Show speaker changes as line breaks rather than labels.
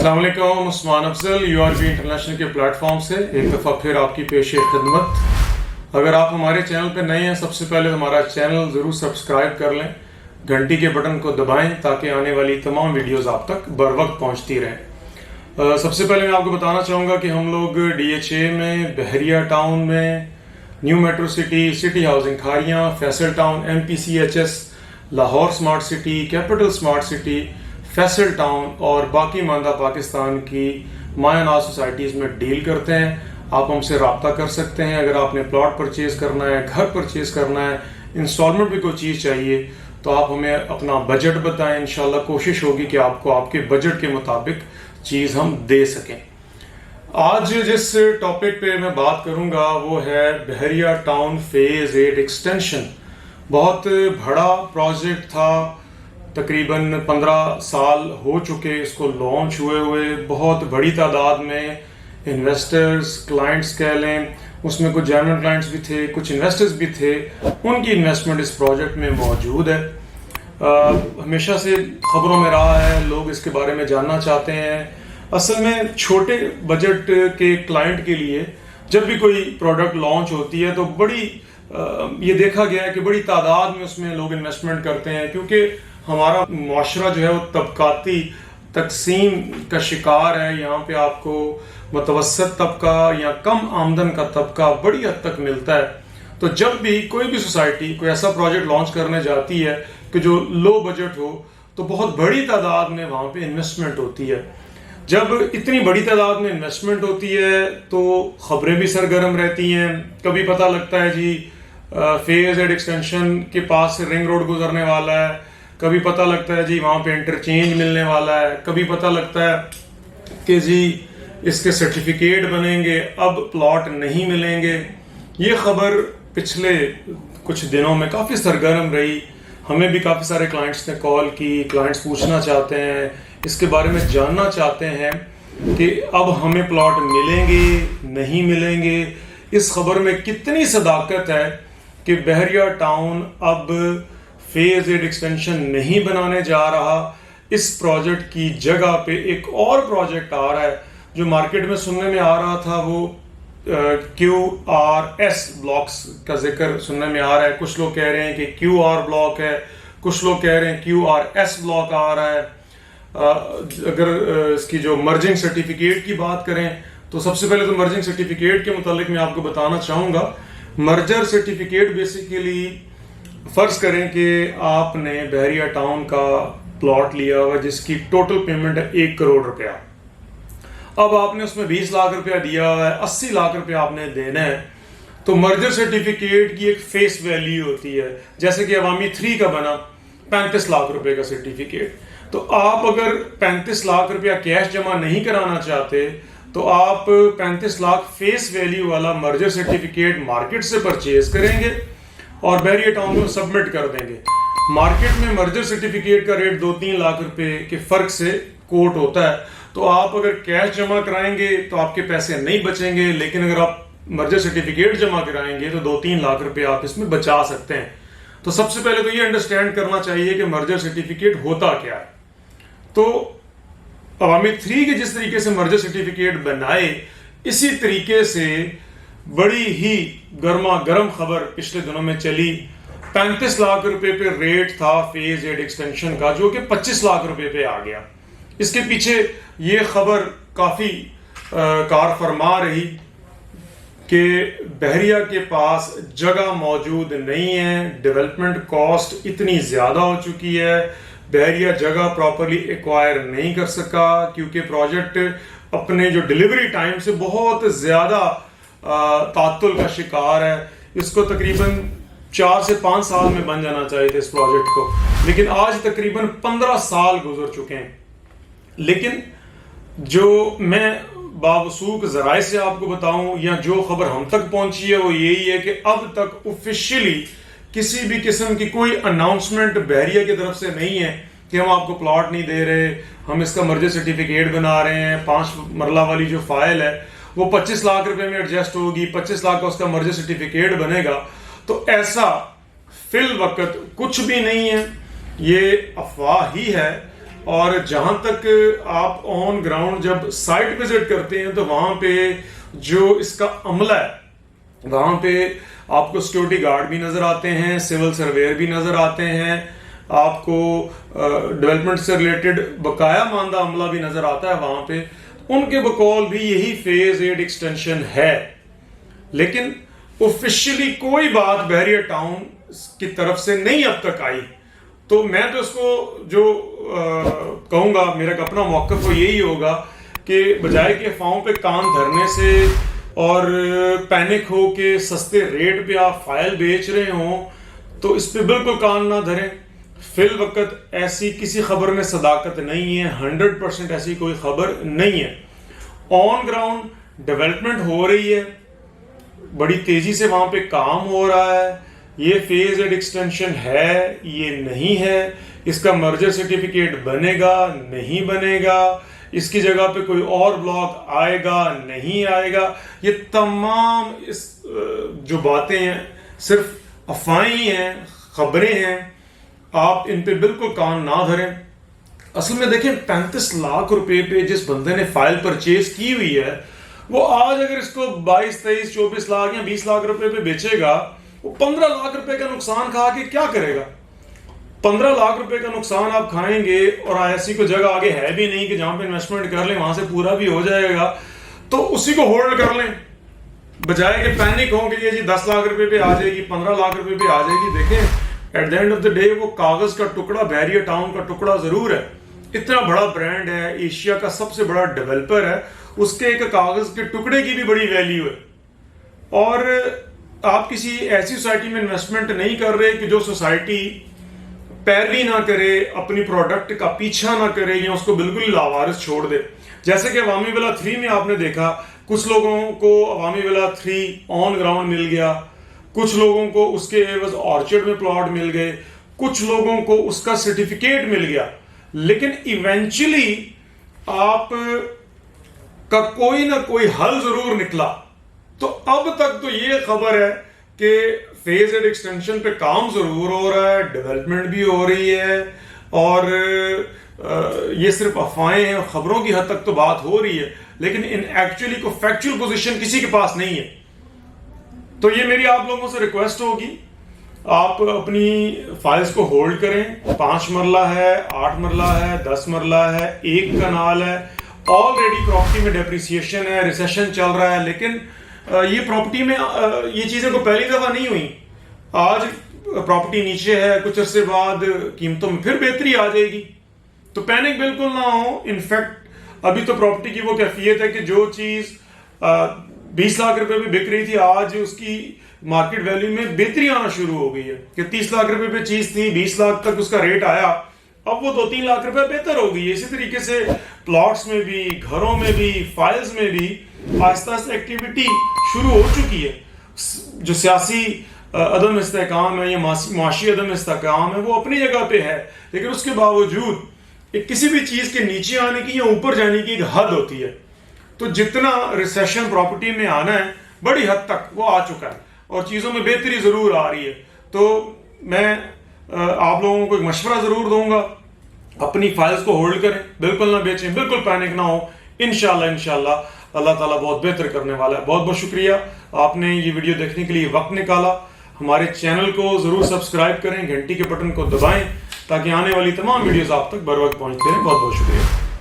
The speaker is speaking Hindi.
अस्सलाम वालेकुम, उस्मान अफजल URV इंटरनेशनल के प्लेटफॉर्म से एक दफ़ा फिर आपकी पेश खिदमत। अगर आप हमारे चैनल पर नए हैं, सबसे पहले हमारा चैनल ज़रूर सब्सक्राइब कर लें, घंटी के बटन को दबाएं ताकि आने वाली तमाम वीडियोस आप तक बर वक्त पहुँचती रहें। सबसे पहले मैं आपको बताना चाहूँगा कि हम लोग DHA में, बहरिया टाउन में, new metro city, city housing Kharian, Faisal town, MPCHS, Lahore smart city, capital smart city, Faisal town और बाकी मानदा पाकिस्तान की मायानाज सोसाइटीज़ में डील करते हैं। आप हमसे रब्ता कर सकते हैं। अगर आपने प्लॉट परचेज़ करना है, घर परचेज़ करना है, इंस्टॉलमेंट में कोई चीज़ चाहिए तो आप हमें अपना बजट बताएं। इंशाल्लाह कोशिश होगी कि आपको आपके बजट के मुताबिक चीज़ हम दे सकें। आज जिस टॉपिक पे मैं बात करूंगा वो है बहरिया टाउन फेज़ 8 एक्सटेंशन। बहुत बड़ा प्रोजेक्ट था, तकरीबन 15 साल हो चुके इसको लॉन्च हुए। बहुत बड़ी तादाद में इन्वेस्टर्स, क्लाइंट्स कह लें, उसमें कुछ जेन्युइन क्लाइंट्स भी थे, कुछ इन्वेस्टर्स भी थे, उनकी इन्वेस्टमेंट इस प्रोजेक्ट में मौजूद है। हमेशा से खबरों में रहा है, लोग इसके बारे में जानना चाहते हैं। असल में छोटे बजट के क्लाइंट के लिए जब भी कोई प्रोडक्ट लॉन्च होती है तो ये देखा गया है कि बड़ी तादाद में उसमें लोग इन्वेस्टमेंट करते हैं, क्योंकि हमारा मुआशरा जो है वो तबकाती तकसीम का शिकार है। यहाँ पे आपको मुतवस्सत तबका या कम आमदन का तबका बड़ी हद तक मिलता है। तो जब भी कोई भी सोसाइटी कोई ऐसा प्रोजेक्ट लॉन्च करने जाती है कि जो लो बजट हो, तो बहुत बड़ी तादाद में वहाँ पे इन्वेस्टमेंट होती है। जब इतनी बड़ी तादाद में इन्वेस्टमेंट होती है तो खबरें भी सरगर्म रहती हैं। कभी पता लगता है जी फेज़ 8 एक्सटेंशन के पास से रिंग रोड गुजरने वाला है, कभी पता लगता है जी वहाँ पे इंटरचेंज मिलने वाला है, कभी पता लगता है कि जी इसके सर्टिफिकेट बनेंगे, अब प्लॉट नहीं मिलेंगे। ये खबर पिछले कुछ दिनों में काफ़ी सरगर्म रही। हमें भी काफ़ी सारे क्लाइंट्स ने कॉल की, क्लाइंट्स पूछना चाहते हैं, इसके बारे में जानना चाहते हैं कि अब हमें प्लॉट मिलेंगे नहीं मिलेंगे। इस खबर में कितनी सदाकत है कि बहरिया टाउन अब फेज़ 8 एक्सटेंशन नहीं बनाने जा रहा। इस प्रोजेक्ट की जगह पे एक और प्रोजेक्ट आ रहा है जो मार्केट में सुनने में आ रहा था, वो QRS ब्लॉक्स का जिक्र सुनने में आ रहा है। कुछ लोग कह रहे हैं कि QR ब्लॉक है, कुछ लोग कह रहे हैं QRS ब्लॉक आ रहा है। अगर इसकी जो मर्जिंग सर्टिफिकेट की बात करें तो सबसे पहले तो मर्जिंग सर्टिफिकेट के मुतालिक मैं आपको बताना चाहूँगा। मर्जर सर्टिफिकेट बेसिकली फर्ज करें कि आपने बहरिया टाउन का प्लॉट लिया हुआ जिसकी टोटल पेमेंट है 1 करोड़ रुपया। अब आपने उसमें 20 लाख रुपया दिया हुआ है, 80 लाख रुपया आपने देना है। तो मर्जर सर्टिफिकेट की एक फेस वैल्यू होती है, जैसे कि अवामी 3 का बना 35 लाख रुपए का सर्टिफिकेट। तो आप अगर 35 लाख रुपया कैश जमा नहीं कराना चाहते तो आप 35 लाख फेस वैल्यू वाला मर्जर सर्टिफिकेट मार्केट से परचेज करेंगे और बहरिया टाउन में सबमिट कर देंगे। मार्केट में मर्जर सर्टिफिकेट का रेट 2-3 लाख रुपए के फर्क से कोट होता है। तो आप अगर कैश जमा कराएंगे तो आपके पैसे नहीं बचेंगे, लेकिन अगर आप मर्जर सर्टिफिकेट जमा कराएंगे तो 2-3 लाख रुपए आप इसमें बचा सकते हैं। तो सबसे पहले तो ये अंडरस्टैंड करना चाहिए कि मर्जर सर्टिफिकेट होता क्या है। तो अवामी 3 के जिस तरीके से मर्जर सर्टिफिकेट बनाए, इसी तरीके से बड़ी ही गर्मा गर्म खबर पिछले दिनों में चली। 35 लाख रुपए पे रेट था फेज़ 8 एक्सटेंशन का, जो कि 25 लाख रुपए पे आ गया। इसके पीछे ये खबर काफ़ी कार फरमा रही कि बहरिया के पास जगह मौजूद नहीं है, डेवलपमेंट कॉस्ट इतनी ज़्यादा हो चुकी है, बहरिया जगह प्रॉपरली एक्वायर नहीं कर सका क्योंकि प्रोजेक्ट अपने जो डिलीवरी टाइम से बहुत ज़्यादा तातुल का शिकार है। इसको तकरीबन 4 से 5 साल में बन जाना चाहिए था इस प्रोजेक्ट को, लेकिन आज तकरीबन 15 साल गुजर चुके हैं। लेकिन जो मैं बावसूख ज़राए से आपको बताऊं या जो खबर हम तक पहुंची है वो यही है कि अब तक ऑफिशियली किसी भी किस्म की कोई अनाउंसमेंट बहरिया की तरफ से नहीं है कि हम आपको प्लॉट नहीं दे रहे, हम इसका मर्जर सर्टिफिकेट बना रहे हैं। 5 मरला वाली जो फाइल है वो 25 लाख रुपए में एडजस्ट होगी, 25 लाख का उसका मर्जर सर्टिफिकेट बनेगा। तो ऐसा फिल वक्त कुछ भी नहीं है, ये अफवाह ही है। और जहां तक आप ऑन ग्राउंड जब साइट विजिट करते हैं तो वहां पे जो इसका अमला है, वहां पे आपको सिक्योरिटी गार्ड भी नजर आते हैं, सिविल सर्वेयर भी नजर आते हैं, आपको डेवलपमेंट से रिलेटेड बकाया मानदा अमला भी नजर आता है वहां पे। उनके बकौल भी यही फेज 8 एक्सटेंशन है, लेकिन ऑफिशियली कोई बात बहरिया टाउन की तरफ से नहीं अब तक आई। तो मैं तो इसको जो कहूंगा, मेरा अपना मौक़िफ़ यही होगा कि बजाय कि अफवाहों पे कान धरने से और पैनिक हो के सस्ते रेट पे आप फाइल बेच रहे हो, तो इस पे बिल्कुल कान ना धरें। फिल वक्त ऐसी किसी खबर में सदाकत नहीं है, 100% ऐसी कोई खबर नहीं है। ऑन ग्राउंड डेवलपमेंट हो रही है, बड़ी तेजी से वहां पे काम हो रहा है। ये फेज 8 एक्सटेंशन है, ये नहीं है, इसका मर्जर सर्टिफिकेट बनेगा नहीं बनेगा, इसकी जगह पे कोई और ब्लॉक आएगा नहीं आएगा, ये तमाम इस जो बातें हैं सिर्फ अफवाहें हैं, खबरें हैं। आप इन पे बिल्कुल कान ना धरें। असल में देखें, 35 लाख रुपए पे जिस बंदे ने फाइल परचेज की हुई है, वो आज अगर इसको 22, 23, 24 लाख या 20 लाख रुपए पे बेचेगा, वो 15 लाख रुपए का नुकसान खा के क्या करेगा? 15 लाख रुपए का नुकसान आप खाएंगे और ऐसी कोई जगह आगे है भी नहीं कि जहां पे इन्वेस्टमेंट कर लें वहां से पूरा भी हो जाएगा, तो उसी को होल्ड कर लें बजाय कि पैनिक हो कि ये जी 10 लाख रुपए पे आ जाएगी, 15 लाख रुपए पे आ जाएगी। देखें, at the end of the day वो कागज का टुकड़ा, बहरिया टाउन का टुकड़ा जरूर है। इतना बड़ा ब्रांड है, एशिया का सबसे बड़ा डेवलपर है, उसके एक कागज के टुकड़े की भी बड़ी वैल्यू है। और आप किसी ऐसी सोसाइटी में इन्वेस्टमेंट नहीं कर रहे कि जो सोसाइटी पैरवी ना करे, अपनी प्रोडक्ट का पीछा ना करे या उसको बिल्कुल लावारिस छोड़ दे। जैसे कि अवामी विला 3 में आपने देखा, कुछ लोगों को अवामी विला 3 ऑन ग्राउंड मिल गया, कुछ लोगों को उसके एवज ऑर्चर्ड में प्लॉट मिल गए, कुछ लोगों को उसका सर्टिफिकेट मिल गया, लेकिन इवेंचुअली आप का कोई ना कोई हल जरूर निकला। तो अब तक तो ये खबर है कि फेज 8 एक्सटेंशन पे काम जरूर हो रहा है, डेवलपमेंट भी हो रही है, और ये सिर्फ अफवाहें हैं, खबरों की हद तक तो बात हो रही है, लेकिन इन एक्चुअली को फैक्चुअल पोजीशन किसी के पास नहीं है। तो ये मेरी आप लोगों से रिक्वेस्ट होगी, आप अपनी फाइल्स को होल्ड करें। 5 मरला है, 8 मरला है, 10 मरला है, 1 कनाल है, ऑलरेडी प्रॉपर्टी में डेप्रिसिएशन है, रिसेशन चल रहा है, लेकिन ये प्रॉपर्टी में ये चीजें को पहली दफा नहीं हुई। आज प्रॉपर्टी नीचे है, कुछ अरसे बाद कीमतों में फिर बेहतरी आ जाएगी, तो पैनिक बिल्कुल ना हो। इनफैक्ट अभी तो प्रॉपर्टी की वो कैफियत है कि जो चीज 20 लाख रुपए में बिक रही थी, आज उसकी मार्केट वैल्यू में बेहतरी आना शुरू हो गई है कि 30 लाख रुपए पे चीज थी, 20 लाख तक उसका रेट आया, अब वो 2-3 लाख रुपए बेहतर हो गई है। इसी तरीके से प्लॉट्स में भी, घरों में भी, फाइल्स में भी आहिस्ता आहिस्ता एक्टिविटी शुरू हो चुकी है। जो सियासी अदम इस्तेहकाम है या माशी अदम इस्तेहकाम है वो अपनी जगह पे है, लेकिन उसके बावजूद किसी भी चीज के नीचे आने की या ऊपर जाने की एक हद होती है। तो जितना रिसेशन प्रॉपर्टी में आना है, बड़ी हद तक वो आ चुका है और चीजों में बेहतरी जरूर आ रही है। तो मैं आप लोगों को एक मशवरा जरूर दूंगा, अपनी फाइल्स को होल्ड करें, बिल्कुल ना बेचें, बिल्कुल पैनिक ना हो। इंशाल्लाह अल्लाह ताला बहुत बेहतर करने वाला है। बहुत बहुत शुक्रिया आपने ये वीडियो देखने के लिए वक्त निकाला। हमारे चैनल को जरूर सब्सक्राइब करें, घंटी के बटन को दबाएं ताकि आने वाली तमाम वीडियोस आप तक बर वक्त पहुंचते रहें। बहुत बहुत शुक्रिया।